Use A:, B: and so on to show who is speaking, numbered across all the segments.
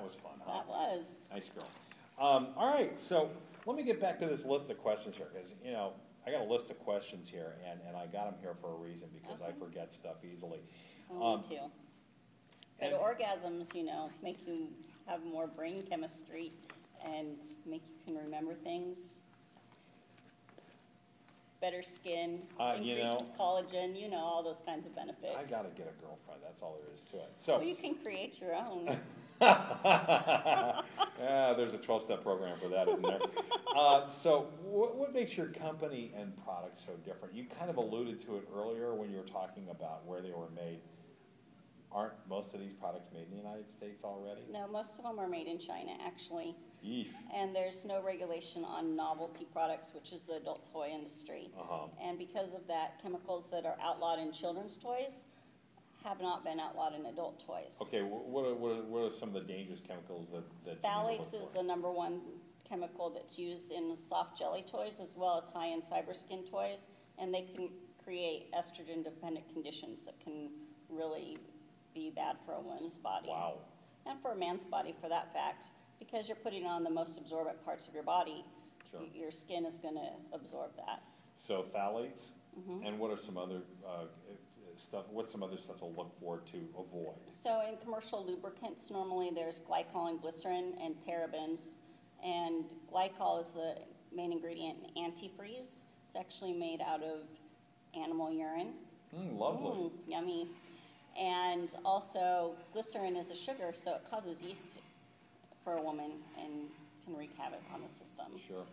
A: That was fun, huh?
B: That was.
A: Nice girl. All right, so let me get back to this list of questions here, because, you know, I got a list of questions here, and I got them here for a reason, because I forget stuff easily.
B: Me too. But orgasms, you know, make you have more brain chemistry and make you can remember things. Better skin, increases collagen, you know, all those kinds of benefits.
A: I gotta get a girlfriend, that's all there is to it. So,
B: well, you can create your own.
A: Yeah, there's a 12-step program for that, isn't there? So what makes your company and product so different? You kind of alluded to it earlier when you were talking about where they were made. Aren't most of these products made in the United States already?
B: No, most of them are made in China, actually.
A: Eef.
B: And there's no regulation on novelty products, which is the adult toy industry. And because of that, chemicals that are outlawed in children's toys have not been outlawed in adult toys.
A: Okay, what are some of the dangerous chemicals that
B: Phthalates is the number one chemical that's used in soft jelly toys as well as high-end cyber skin toys, and they can create estrogen-dependent conditions that can really be bad for a woman's body.
A: Wow.
B: And for a man's body, for that fact, because you're putting on the most absorbent parts of your body, your skin is going to absorb that.
A: So phthalates, and what are some other stuff? What's some other stuff to look for to avoid?
B: So in commercial lubricants, normally there's glycol and glycerin and parabens, and glycol is the main ingredient in antifreeze. It's actually made out of animal urine.
A: Lovely.
B: Yummy. And also, glycerin is a sugar, so it causes yeast for a woman and can wreak havoc on the system.
A: Sure.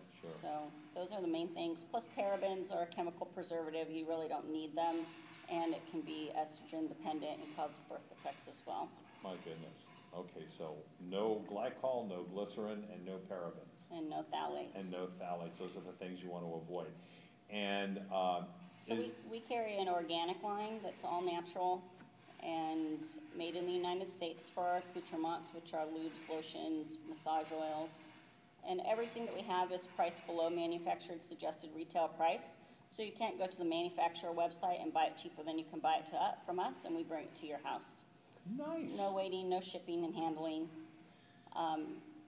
B: So those are the main things. Plus parabens are a chemical preservative. You really don't need them, and it can be estrogen dependent and cause birth defects as well.
A: My goodness. Okay, so no glycol, no glycerin, and no parabens.
B: And no phthalates.
A: And no phthalates. Those are the things you want to avoid. And
B: so we carry an organic line that's all natural and made in the United States for our accoutrements, which are lubes, lotions, massage oils. And everything that we have is priced below manufactured suggested retail price. So you can't go to the manufacturer website and buy it cheaper than you can buy it from us, and we bring it to your house.
A: Nice.
B: No waiting, no shipping and handling.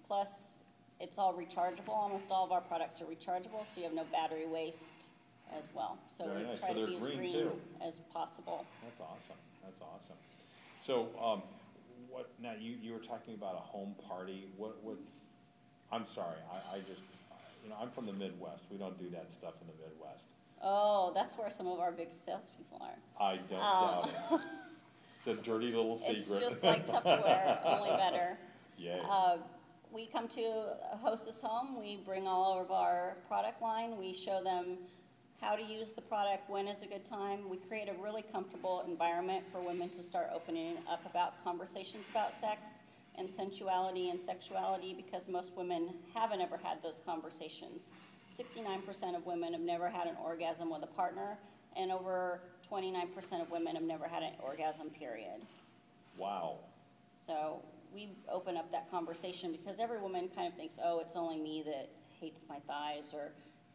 B: Plus, it's all rechargeable. Almost all of our products are rechargeable, so you have no battery waste as well. So
A: Very
B: we
A: nice.
B: try
A: So
B: to be
A: they're
B: as
A: green,
B: green
A: too.
B: as possible.
A: That's awesome. That's awesome. So, what now? You were talking about a home party. What? I'm sorry. I just, I'm from the Midwest. We don't do that stuff in the Midwest.
B: Oh, that's where some of our big salespeople are.
A: I don't doubt it. It's a dirty little secret.
B: It's just like Tupperware, only better.
A: Yay.
B: We come to a hostess home. We bring all of our product line. We show them how to use the product, when is a good time. We create a really comfortable environment for women to start opening up about conversations about sex and sensuality and sexuality, because most women haven't ever had those conversations. 69% of women have never had an orgasm with a partner, and over 29% of women have never had an orgasm, period.
A: Wow.
B: So we open up that conversation because every woman kind of thinks, oh, it's only me that hates my thighs or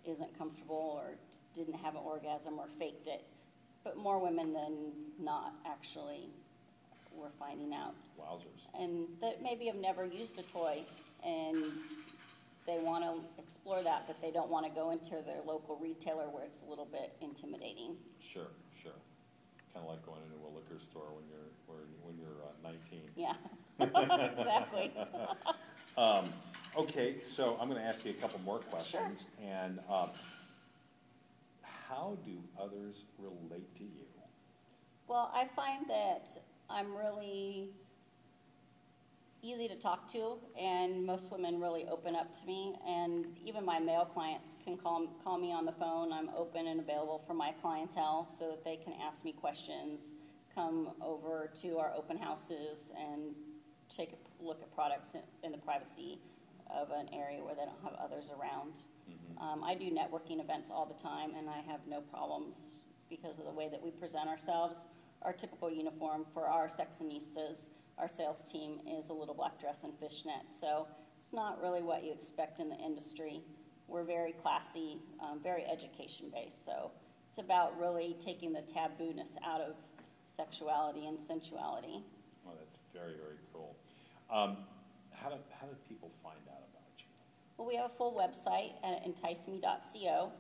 B: isn't comfortable or didn't have an orgasm or faked it. But more women than not, actually, we're finding out.
A: Wowzers.
B: And that maybe have never used a toy, and they want to explore that, but they don't want to go into their local retailer where it's a little bit intimidating.
A: Sure. Kind of like going into a liquor store when you're 19.
B: Yeah, exactly.
A: Okay, so I'm going to ask you a couple more questions.
B: Sure.
A: And how do others relate to you?
B: Well, I find that I'm really easy to talk to, and most women really open up to me, and even my male clients can call me on the phone. I'm open and available for my clientele so that they can ask me questions, come over to our open houses and take a look at products in the privacy of an area where they don't have others around. I do networking events all the time, and I have no problems because of the way that we present ourselves. Our typical uniform for our sexonistas, our sales team, is a little black dress and fishnet. So it's not really what you expect in the industry. We're very classy, very education-based. So it's about really taking the taboo-ness out of sexuality and sensuality.
A: Well, that's very, very cool. how did people find out about you?
B: Well, we have a full website at enticeme.co.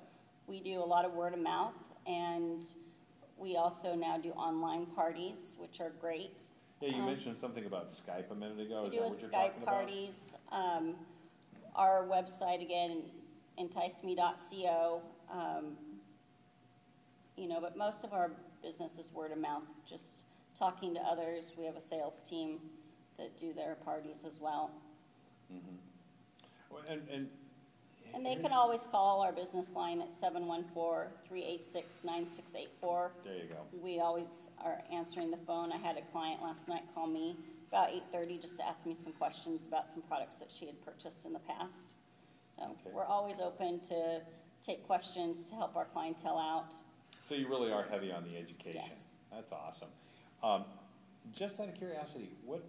B: We do a lot of word of mouth, and we also now do online parties, which are great.
A: Yeah, you mentioned something about Skype a minute ago.
B: We
A: Is
B: do
A: that
B: a
A: what you're
B: Skype
A: talking about?
B: parties. Our website, again, enticeme.co. You know, but most of our business is word of mouth, just talking to others. We have a sales team that do their parties as well.
A: Mm-hmm. Well,
B: And they can always call our business line at 714-386-9684.
A: there you go.
B: We always are answering the phone. I had a client last night call me about 8:30 just to ask me some questions about some products that she had purchased in the past. So
A: Okay.
B: we're always open to take questions to help our clientele out.
A: So you really are heavy on the education.
B: Yes.
A: That's awesome. Just out of curiosity, what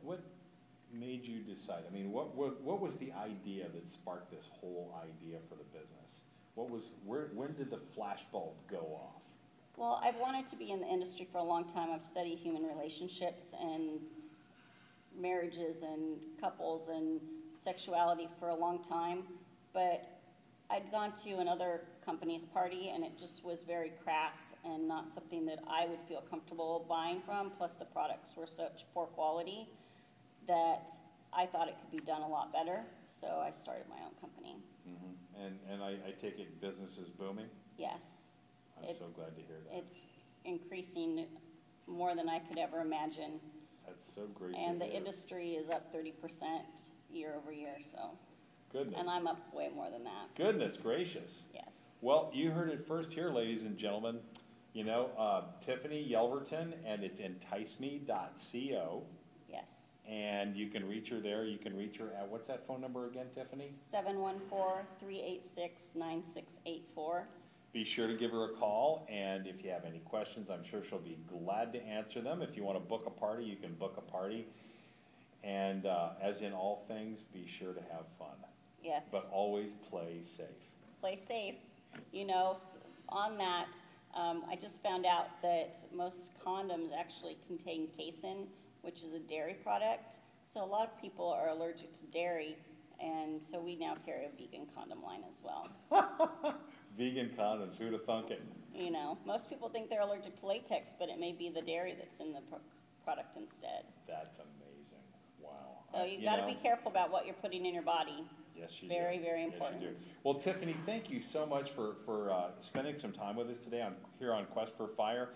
A: made you decide? I mean, what was the idea that sparked this whole idea for the business? When did the flashbulb go off?
B: Well, I've wanted to be in the industry for a long time. I've studied human relationships and marriages and couples and sexuality for a long time, but I'd gone to another company's party and it just was very crass and not something that I would feel comfortable buying from, plus the products were such poor quality that I thought it could be done a lot better, so I started my own company.
A: Mm-hmm. And I take it business is booming?
B: Yes.
A: I'm so glad to hear that.
B: It's increasing more than I could ever imagine.
A: That's so great to
B: And the
A: hear.
B: industry is up 30% year over year, so.
A: Goodness.
B: And I'm up way more than that.
A: Goodness gracious.
B: Yes.
A: Well, you heard it first here, ladies and gentlemen. You know, Tiffany Yelverton, and it's enticeme.co.
B: Yes.
A: And you can reach her there. You can reach her at, what's that phone number again, Tiffany?
B: 714-386-9684.
A: Be sure to give her a call, and if you have any questions, I'm sure she'll be glad to answer them. If you want to book a party, you can book a party. And as in all things, be sure to have fun.
B: Yes.
A: But always play safe.
B: Play safe. You know, on that, I just found out that most condoms actually contain casein, which is a dairy product. So a lot of people are allergic to dairy, and so we now carry a vegan condom line as well.
A: Vegan condoms, who'd have thunk it?
B: You know, most people think they're allergic to latex, but it may be the dairy that's in the product instead.
A: That's amazing. Wow.
B: So you got to be careful about what you're putting in your body.
A: Yes, you
B: Very,
A: do.
B: very
A: Yes,
B: important.
A: you do. Well, Tiffany, thank you so much for spending some time with us today here on Quest for Fire.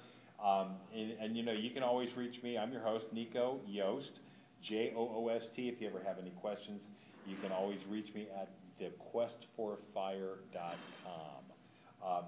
A: And you know, you can always reach me. I'm your host, Niko Yost, Joost. If you ever have any questions, you can always reach me at thequestforfire.com.